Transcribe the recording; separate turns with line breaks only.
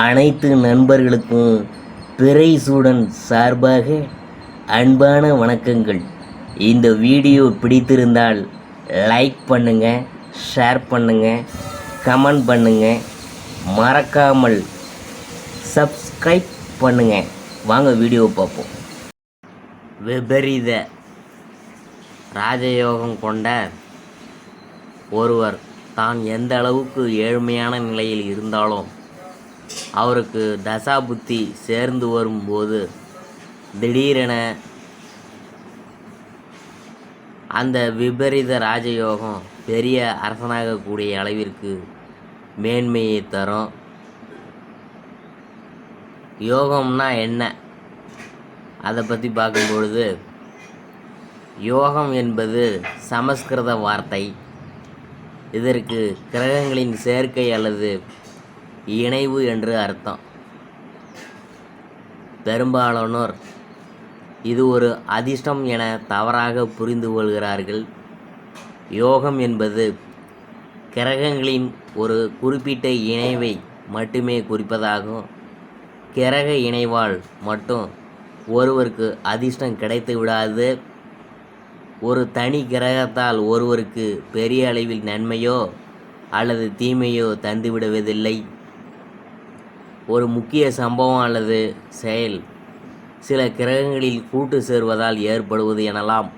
அனைத்து நண்பர்களுக்கும் பிறைசூடன் சார்பாக அன்பான வணக்கங்கள். இந்த வீடியோ பிடித்திருந்தால் லைக் பண்ணுங்கள், ஷேர் பண்ணுங்கள், கமெண்ட் பண்ணுங்கள், மறக்காமல் சப்ஸ்கிரைப் பண்ணுங்கள். வாங்க வீடியோ பார்ப்போம். விபரீத ராஜயோகம் கொண்ட ஒருவர் தான் எந்த அளவுக்கு ஏழ்மையான நிலையில் இருந்தாலும் அவருக்கு தசாபுத்தி சேர்ந்து வரும்போது திடீரென அந்த விபரீத ராஜயோகம் பெரிய அரசனாகக்கூடிய அளவிற்கு மேன்மையை தரும். யோகம்னா என்ன, அதை பற்றி பார்க்கும்பொழுது, யோகம் என்பது சமஸ்கிருத வார்த்தை. இதற்கு கிரகங்களின் சேர்க்கை அல்லது இணைவு என்று அர்த்தம். பெரும்பாலானோர் இது ஒரு அதிர்ஷ்டம் என தவறாக புரிந்து கொள்கிறார்கள். யோகம் என்பது கிரகங்களின் ஒரு குறிப்பிட்ட இணைவை மட்டுமே குறிப்பதாகும். கிரக இணைவால் மட்டும் ஒருவருக்கு அதிர்ஷ்டம் கிடைத்து விடாது. ஒரு தனி கிரகத்தால் ஒருவருக்கு பெரிய அளவில் நன்மையோ அல்லது தீமையோ தந்துவிடுவதில்லை. ஒரு முக்கிய சம்பவம் அல்லது செயல் சில கிரகங்களில் கூட்டு சேர்வதால் ஏற்படுவது எனலாம்.